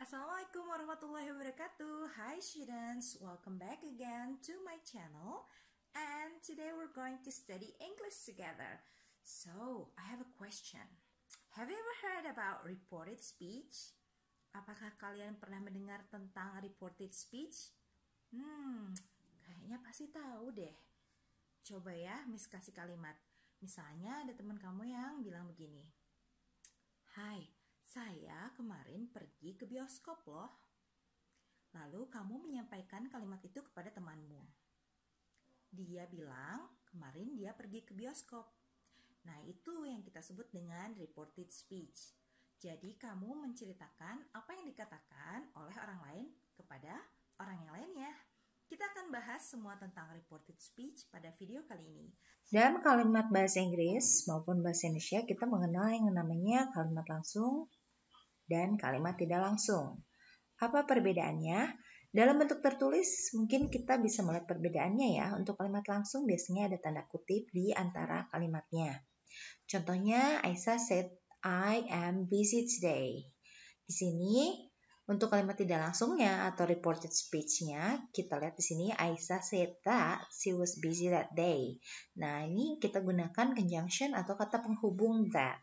Assalamualaikum warahmatullahi wabarakatuh. Hi students, welcome back again to my channel. And today we're going to study English together. So, I have a question. Have you ever heard about reported speech? Apakah kalian pernah mendengar tentang reported speech? Kayaknya pasti tahu deh. Coba ya, Miss kasih kalimat. Misalnya ada teman kamu yang bilang begini. Hai, saya kemarin pergi ke bioskop loh. Lalu kamu menyampaikan kalimat itu kepada temanmu. Dia bilang kemarin dia pergi ke bioskop. Nah, itu yang kita sebut dengan reported speech. Jadi kamu menceritakan apa yang dikatakan oleh orang lain kepada orang yang lainnya. Kita akan bahas semua tentang reported speech pada video kali ini. Dalam kalimat bahasa Inggris maupun bahasa Indonesia, kita mengenal yang namanya kalimat langsung dan kalimat tidak langsung. Apa perbedaannya? Dalam bentuk tertulis, mungkin kita bisa melihat perbedaannya ya. Untuk kalimat langsung biasanya ada tanda kutip di antara kalimatnya. Contohnya, Aisyah said, I am busy today. Di sini, untuk kalimat tidak langsungnya atau reported speech-nya, kita lihat di sini Aisyah said that she was busy that day. Nah, ini kita gunakan conjunction atau kata penghubung that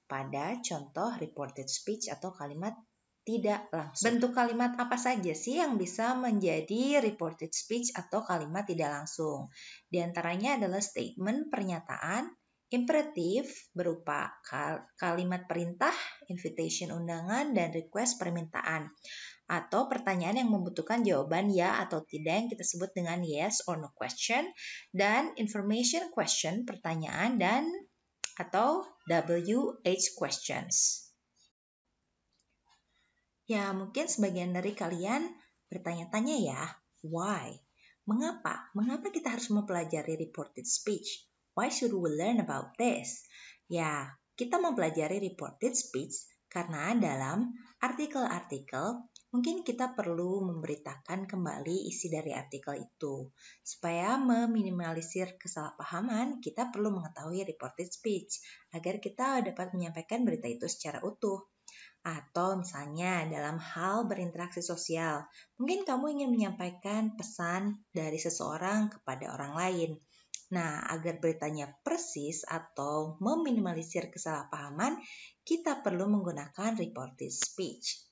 pada contoh reported speech atau kalimat tidak langsung. Bentuk kalimat apa saja sih yang bisa menjadi reported speech atau kalimat tidak langsung? Di antaranya adalah statement pernyataan, imperatif berupa kalimat perintah, invitation undangan, dan request permintaan. Atau pertanyaan yang membutuhkan jawaban ya atau tidak yang kita sebut dengan yes or no question. Dan information question, pertanyaan, dan atau WH questions. Ya, mungkin sebagian dari kalian bertanya-tanya ya, why? Mengapa? Mengapa kita harus mempelajari reported speech? Why should we learn about this? Ya, kita mempelajari reported speech karena dalam artikel-artikel mungkin kita perlu memberitakan kembali isi dari artikel itu. Supaya meminimalisir kesalahpahaman, kita perlu mengetahui reported speech agar kita dapat menyampaikan berita itu secara utuh. Atau misalnya dalam hal berinteraksi sosial, mungkin kamu ingin menyampaikan pesan dari seseorang kepada orang lain. Nah, agar beritanya persis atau meminimalisir kesalahpahaman, kita perlu menggunakan reported speech.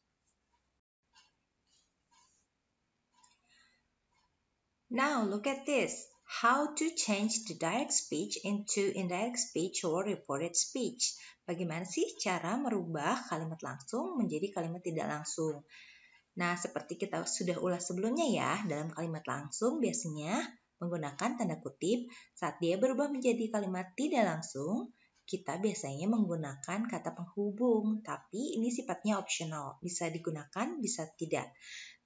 Now, look at this. How to change the direct speech into indirect speech or reported speech. Bagaimana sih cara merubah kalimat langsung menjadi kalimat tidak langsung? Nah, seperti kita sudah ulas sebelumnya ya, dalam kalimat langsung biasanya menggunakan tanda kutip. Saat dia berubah menjadi kalimat tidak langsung, kita biasanya menggunakan kata penghubung, tapi ini sifatnya optional. Bisa digunakan, bisa tidak.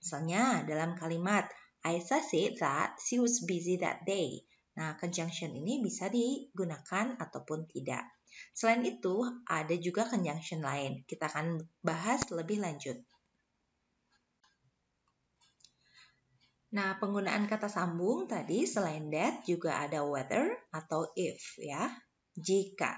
Misalnya dalam kalimat, Aisyah said that she was busy that day. Nah, conjunction ini bisa digunakan ataupun tidak. Selain itu, ada juga conjunction lain. Kita akan bahas lebih lanjut. Nah, penggunaan kata sambung tadi selain that juga ada whether atau if ya, jika.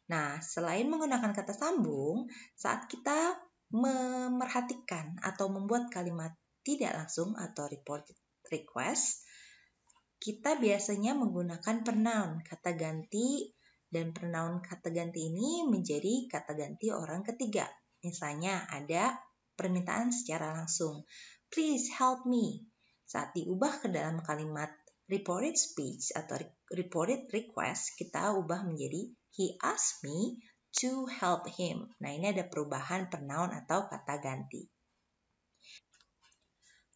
Nah, selain menggunakan kata sambung, saat kita memerhatikan atau membuat kalimat tidak langsung atau reported request, kita biasanya menggunakan pronoun kata ganti, dan pronoun kata ganti ini menjadi kata ganti orang ketiga. Misalnya ada permintaan secara langsung, please help me. Saat diubah ke dalam kalimat reported speech atau reported request, kita ubah menjadi he asked me to help him. Nah, ini ada perubahan pronoun atau kata ganti.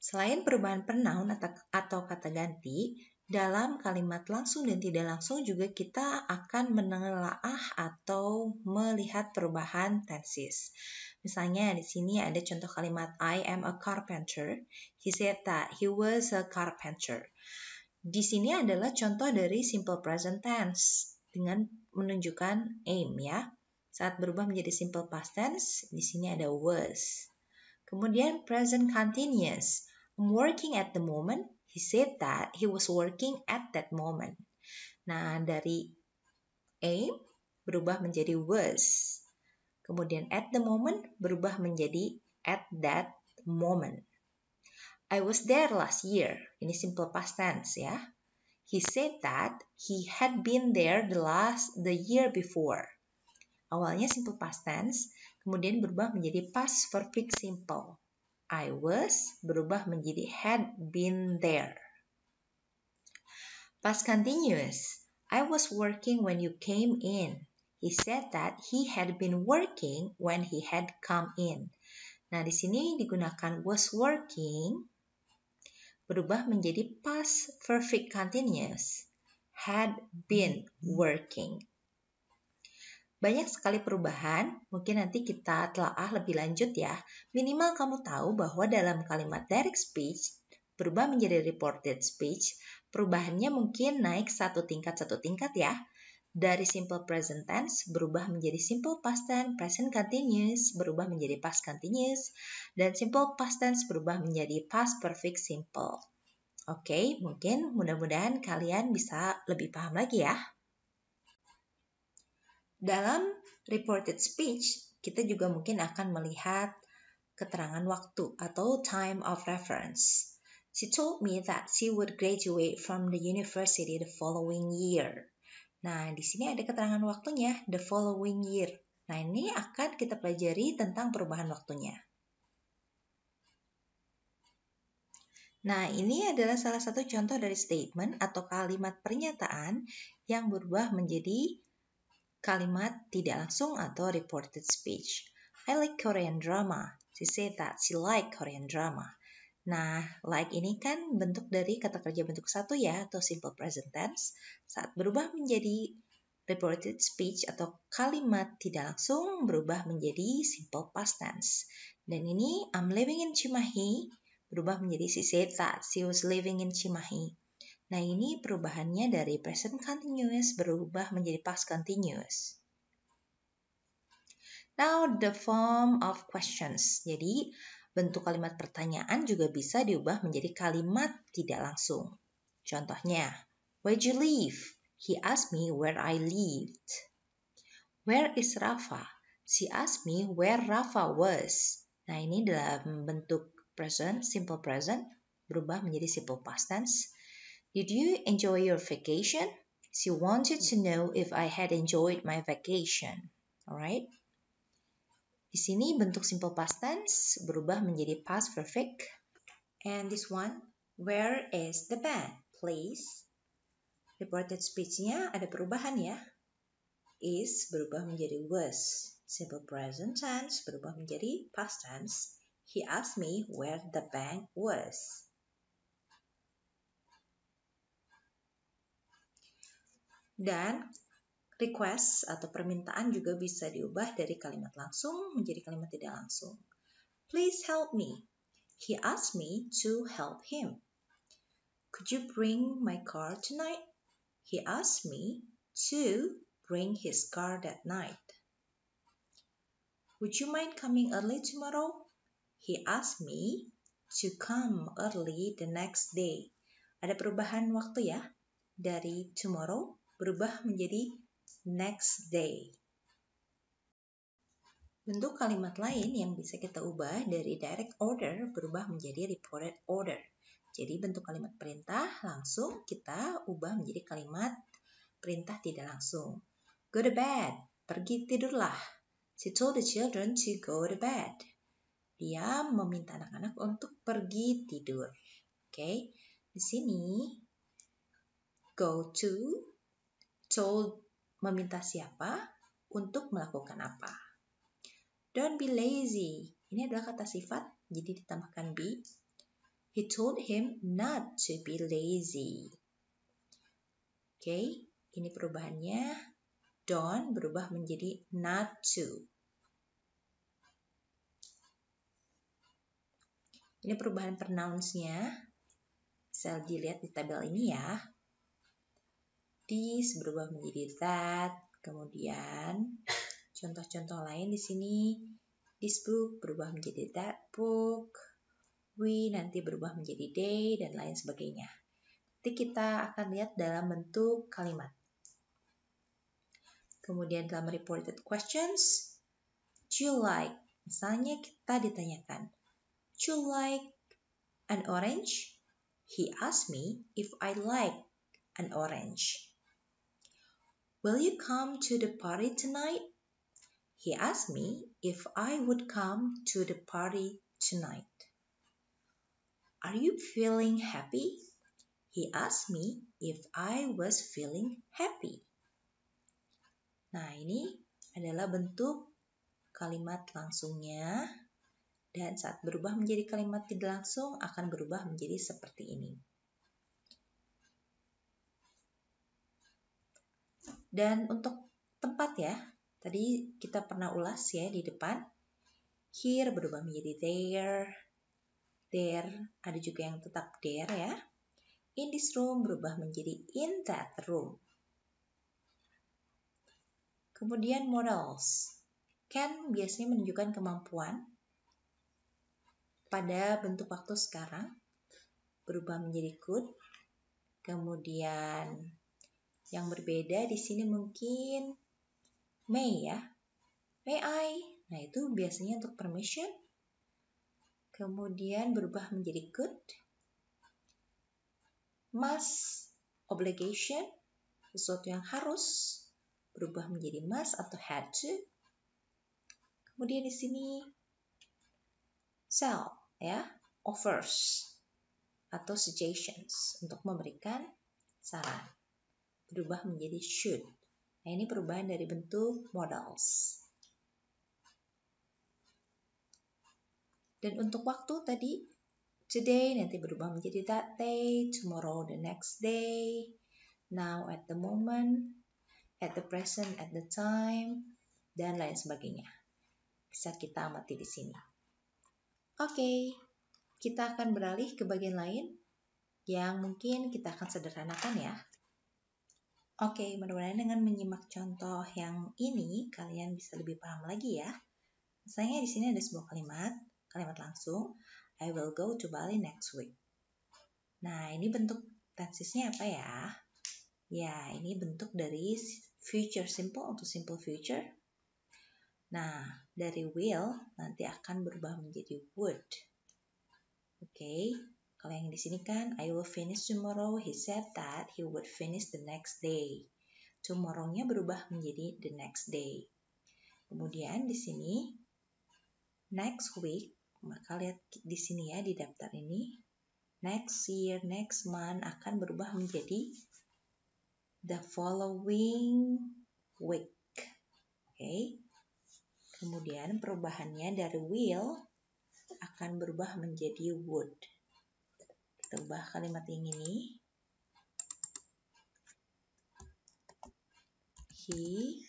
Selain perubahan pronoun atau kata ganti, dalam kalimat langsung dan tidak langsung juga kita akan menelaah atau melihat perubahan tenses. Misalnya di sini ada contoh kalimat I am a carpenter. He said that he was a carpenter. Di sini adalah contoh dari simple present tense dengan menunjukkan aim ya. Saat berubah menjadi simple past tense, di sini ada was. Kemudian present continuous. I'm working at the moment. He said that he was working at that moment. Nah, dari aim berubah menjadi was. Kemudian at the moment berubah menjadi at that moment. I was there last year. Ini simple past tense ya. He said that he had been there the year before. Awalnya simple past tense, kemudian berubah menjadi past perfect simple. I was berubah menjadi had been there. Past continuous. I was working when you came in. He said that he had been working when he had come in. Nah, di sini digunakan was working berubah menjadi past perfect continuous. Had been working. Banyak sekali perubahan, mungkin nanti kita telaah lebih lanjut ya. Minimal kamu tahu bahwa dalam kalimat direct speech berubah menjadi reported speech, perubahannya mungkin naik satu tingkat ya. Dari simple present tense berubah menjadi simple past tense, present continuous berubah menjadi past continuous, dan simple past tense berubah menjadi past perfect simple. Oke, mungkin mudah-mudahan kalian bisa lebih paham lagi ya. Dalam reported speech, kita juga mungkin akan melihat keterangan waktu atau time of reference. She told me that she would graduate from the university the following year. Nah, di sini ada keterangan waktunya, the following year. Nah, ini akan kita pelajari tentang perubahan waktunya. Nah, ini adalah salah satu contoh dari statement atau kalimat pernyataan yang berubah menjadi kalimat tidak langsung atau reported speech. I like Korean drama. She said that she like Korean drama. Nah, like ini kan bentuk dari kata kerja bentuk satu ya, atau simple present tense. Saat berubah menjadi reported speech atau kalimat tidak langsung berubah menjadi simple past tense. Dan ini I'm living in Cimahi berubah menjadi she said that she was living in Cimahi. Nah, ini perubahannya dari present continuous berubah menjadi past continuous. Now, the form of questions. Jadi, bentuk kalimat pertanyaan juga bisa diubah menjadi kalimat tidak langsung. Contohnya, where'd you live? He asked me where I lived. Where is Rafa? She asked me where Rafa was. Nah, ini dalam bentuk present, simple present, berubah menjadi simple past tense. Did you enjoy your vacation? She wanted to know if I had enjoyed my vacation. Alright? Di sini bentuk simple past tense berubah menjadi past perfect. And this one, where is the band, please? Reported speech-nya ada perubahan ya. Is berubah menjadi was. Simple present tense berubah menjadi past tense. He asked me where the bank was. Dan request atau permintaan juga bisa diubah dari kalimat langsung menjadi kalimat tidak langsung. Please help me. He asked me to help him. Could you bring my car tonight? He asked me to bring his car that night. Would you mind coming early tomorrow? He asked me to come early the next day. Ada perubahan waktu ya. Dari tomorrow berubah menjadi next day. Bentuk kalimat lain yang bisa kita ubah dari direct order berubah menjadi reported order. Jadi bentuk kalimat perintah langsung kita ubah menjadi kalimat perintah tidak langsung. Go to bed, pergi tidurlah. She told the children to go to bed. Dia meminta anak-anak untuk pergi tidur. Oke, di sini go to, told meminta siapa untuk melakukan apa. Don't be lazy. Ini adalah kata sifat, jadi ditambahkan be. He told him not to be lazy. Oke, ini perubahannya. Don't berubah menjadi not to. Ini perubahan pronouns-nya. Bisa dilihat di tabel ini ya. This berubah menjadi that. Kemudian contoh-contoh lain di sini. This book berubah menjadi that book. We nanti berubah menjadi they dan lain sebagainya. Nanti kita akan lihat dalam bentuk kalimat. Kemudian dalam reported questions, do you like Misalnya kita ditanyakan, "Would you like an orange?" He asked me if I like an orange. "Will you come to the party tonight?" He asked me if I would come to the party tonight. "Are you feeling happy?" He asked me if I was feeling happy. Nah, ini adalah bentuk kalimat langsungnya. Dan saat berubah menjadi kalimat tidak langsung akan berubah menjadi seperti ini. Dan untuk tempat ya, tadi kita pernah ulas ya di depan. Here berubah menjadi there. There, ada juga yang tetap there ya. In this room berubah menjadi in that room. Kemudian modals. Can biasanya menunjukkan kemampuan. Pada bentuk waktu sekarang berubah menjadi could. Kemudian yang berbeda di sini mungkin may ya. May I? Nah, itu biasanya untuk permission. Kemudian berubah menjadi could. Must, obligation, sesuatu yang harus berubah menjadi must atau had to. Kemudian di sini sell ya, offers atau suggestions untuk memberikan saran. Berubah menjadi should. Nah, ini perubahan dari bentuk modals. Dan untuk waktu tadi, today nanti berubah menjadi that day, tomorrow the next day, now at the moment, at the present, at the time, dan lain sebagainya. Bisa kita amati di sini. Oke, kita akan beralih ke bagian lain yang mungkin kita akan sederhanakan ya. Oke, mudah-mudahan dengan menyimak contoh yang ini kalian bisa lebih paham lagi ya. Misalnya di sini ada sebuah kalimat langsung, I will go to Bali next week. Nah, ini bentuk tensesnya apa ya? Ya, ini bentuk dari future simple untuk simple future. Nah, dari will nanti akan berubah menjadi would. Oke, kalau yang di sini kan I will finish tomorrow. He said that he would finish the next day. Tomorrow-nya berubah menjadi the next day. Kemudian di sini next week, maka lihat di sini ya di daftar ini. Next year, next month akan berubah menjadi the following week. Oke. Kemudian perubahannya dari will akan berubah menjadi would. Kita ubah kalimat yang ini. He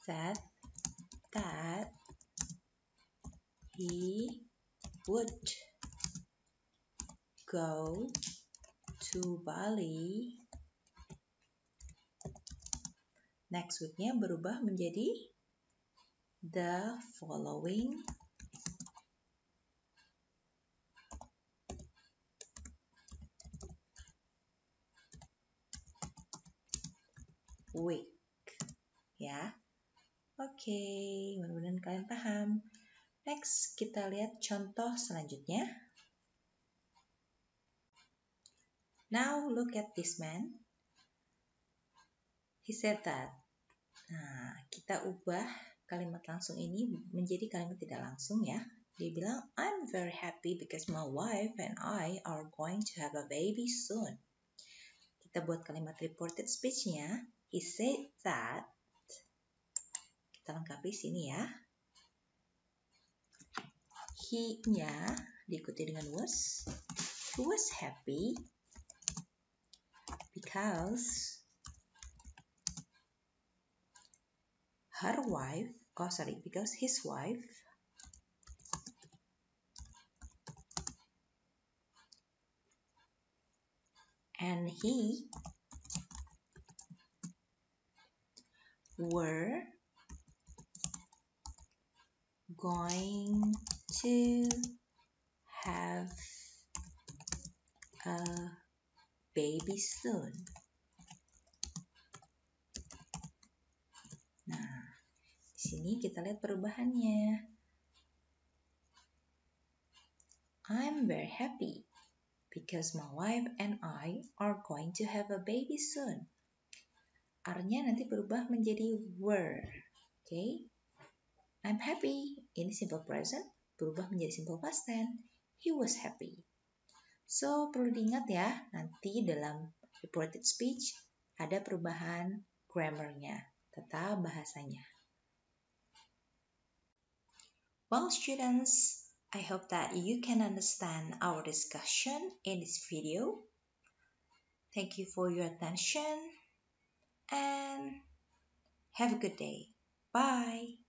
said that he would go to Bali. Next week-nya berubah menjadi the following week. Ya. Oke, mudah-mudahan kalian paham. Next, kita lihat contoh selanjutnya. Now look at this man. He said that. Nah, kita ubah kalimat langsung ini menjadi kalimat tidak langsung ya. Dia bilang, I'm very happy because my wife and I are going to have a baby soon. Kita buat kalimat reported speech-nya. He said that. Kita lengkapi sini ya. He-nya diikuti dengan was. He was happy because because his wife and he were going to have a baby soon. Nah, di sini kita lihat perubahannya. I'm very happy because my wife and I are going to have a baby soon. R-nya nanti berubah menjadi were. Okay? I'm happy. Ini simple present berubah menjadi simple past tense. He was happy. So, perlu diingat ya, nanti dalam reported speech ada perubahan grammar-nya, tata bahasanya. Well, students, I hope that you can understand our discussion in this video. Thank you for your attention and have a good day. Bye.